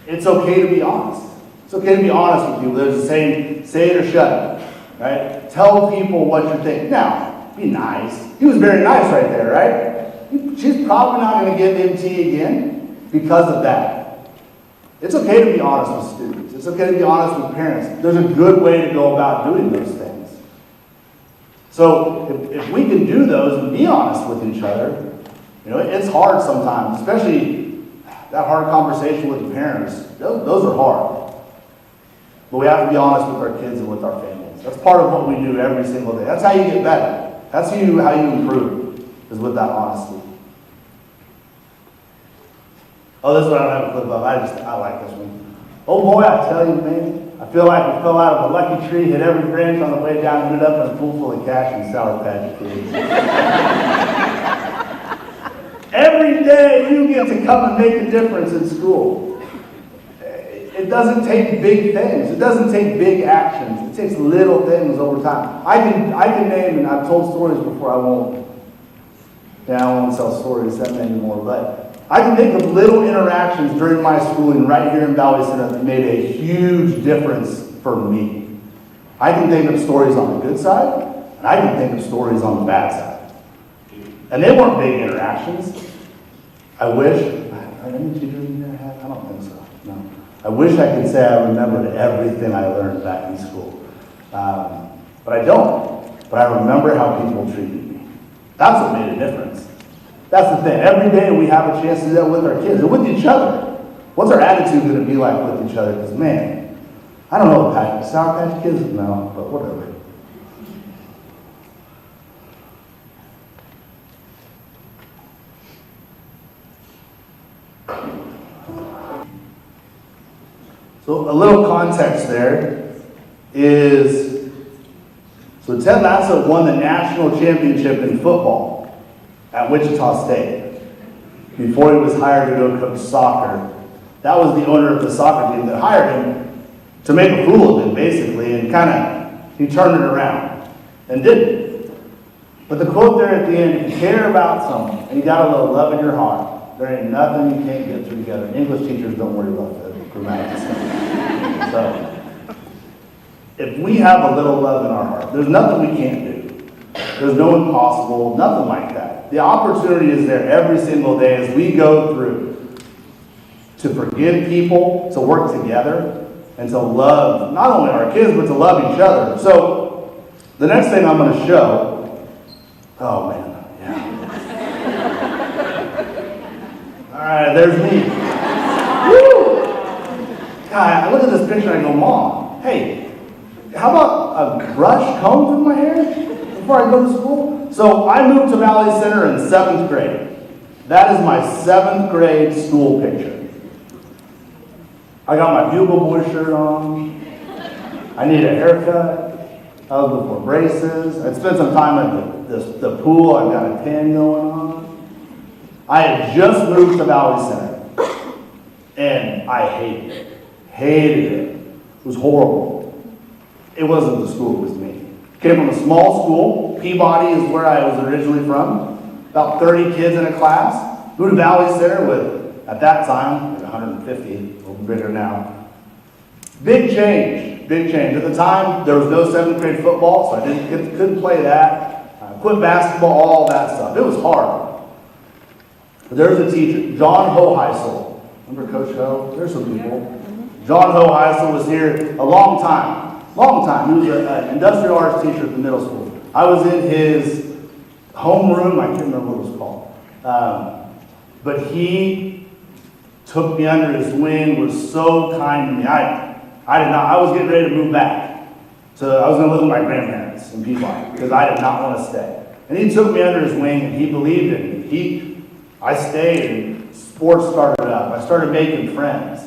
A: It's okay to be honest. It's okay to be honest with people. There's a saying, say it or shut it, right? Tell people what you think. Now, be nice. He was very nice right there, right? She's probably not going to get MT again because of that. It's okay to be honest with students. It's okay to be honest with parents. There's a good way to go about doing those things. So if we can do those and be honest with each other, you know, it's hard sometimes, especially that hard conversation with the parents. Those are hard. But we have to be honest with our kids and with our families. That's part of what we do every single day. That's how you get better. That's how you improve, is with that honesty. Oh, this one I don't have a clip of. I like this one. Oh boy, I tell you, man, I feel like we fell out of a lucky tree, hit every branch on the way down, ended up in a pool full of cash and Sour Patch Kids. Every day you get to come and make a difference in school. It doesn't take big things. It doesn't take big actions. It takes little things over time. I can name, and I've told stories before. I won't tell stories anymore, but I can think of little interactions during my schooling right here in Valley Center that made a huge difference for me. I can think of stories on the good side, and I can think of stories on the bad side. And they weren't big interactions. I wish, are any teachers in here have? I don't think so, no. I wish I could say I remembered everything I learned back in school. But I don't. But I remember how people treated me. That's what made a difference. That's the thing. Every day we have a chance to do that with our kids and with each other. What's our attitude going to be like with each other? Because, man, I don't know what Sour Patch Kids, no, but whatever. So a little context there is, so Ted Lasso won the national championship in football at Wichita State before he was hired to go coach soccer. That was the owner of the soccer team that hired him to make a fool of him, basically, and he turned it around and did it. But the quote there at the end, if you care about someone and you got a little love in your heart, there ain't nothing you can't get through together. English teachers don't worry about that grammatical stuff. So, if we have a little love in our heart, there's nothing we can't do. There's no impossible, nothing like that. The opportunity is there every single day as we go through to forgive people, to work together, and to love not only our kids, but to love each other. So, the next thing I'm going to show, oh man, yeah. All right, there's me. Woo! God, I look at this picture and I go, Mom, hey, how about a brush comb through my hair before I go to school? So I moved to Valley Center in 7th grade. That is my 7th grade school picture. I got my Bugle Boy shirt on. I need a haircut. I was looking for braces. I spent some time at the pool. I've got a tan going on. I had just moved to Valley Center, and I hated it. Hated it. It was horrible. It wasn't the school, it was me. Came from a small school. Peabody is where I was originally from. About 30 kids in a class. Moved to Valley Center with, at that time, like 150, a little bigger now. Big change, big change. At the time, there was no 7th grade football, so I couldn't play that. I quit basketball, all that stuff. It was hard. But there was a teacher, John Hoheisel. Remember Coach Ho? There's some people. John Hoheisel was here a long time. Long time. He was an industrial arts teacher at the middle school. I was in his homeroom. I can't remember what it was called. But he took me under his wing, was so kind to me. I was getting ready to move back. So I was going to live with my grandparents in Peabody because I did not want to stay. And he took me under his wing and he believed in me. I stayed and sports started up. I started making friends.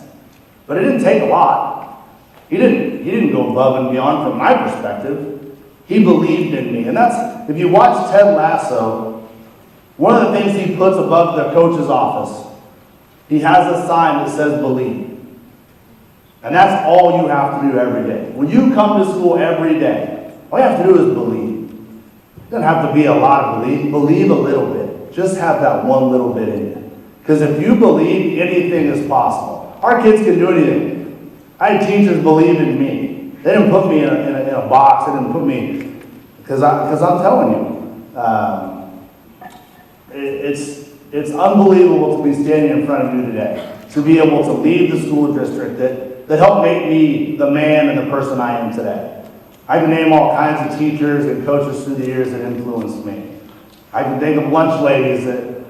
A: But it didn't take a lot. He didn't go above and beyond from my perspective. He believed in me. And that's, if you watch Ted Lasso, one of the things he puts above the coach's office, he has a sign that says believe. And that's all you have to do every day. When you come to school every day, all you have to do is believe. It doesn't have to be a lot of belief. Believe a little bit. Just have that one little bit in you. Because if you believe, anything is possible. Our kids can do anything. I had teachers believe in me. They didn't put me in a box. They didn't put me, because I'm telling you, It's unbelievable to be standing in front of you today, to be able to lead the school district that helped make me the man and the person I am today. I can name all kinds of teachers and coaches through the years that influenced me. I can think of lunch ladies that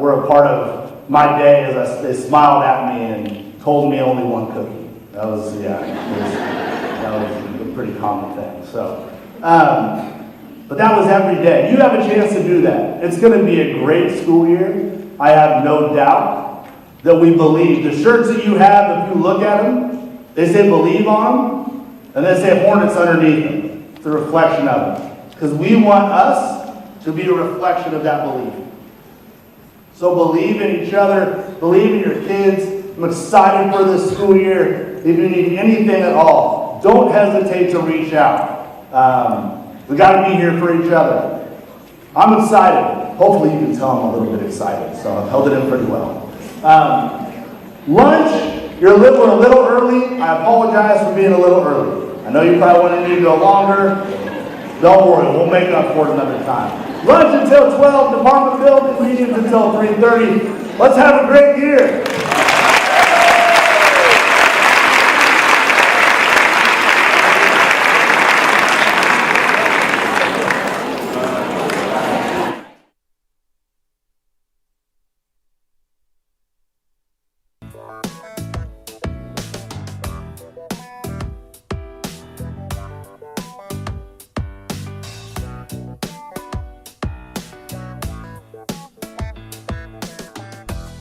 A: were a part of my day as they smiled at me and told me only one cookie. That was a pretty common thing. So, but that was every day. You have a chance to do that. It's going to be a great school year. I have no doubt that we believe. The shirts that you have, if you look at them, they say believe on them, and they say Hornets underneath them. It's a reflection of it. Because we want us to be a reflection of that belief. So believe in each other, believe in your kids. I'm excited for this school year. If you need anything at all, don't hesitate to reach out. We got to be here for each other. I'm excited. Hopefully you can tell I'm a little bit excited, so I've held it in pretty well. Lunch, we're a little early. I apologize for being a little early. I know you probably wanted me to go longer. Don't worry, we'll make up for it another time. Lunch until 12, department building meetings until 3:30. Let's have a great year.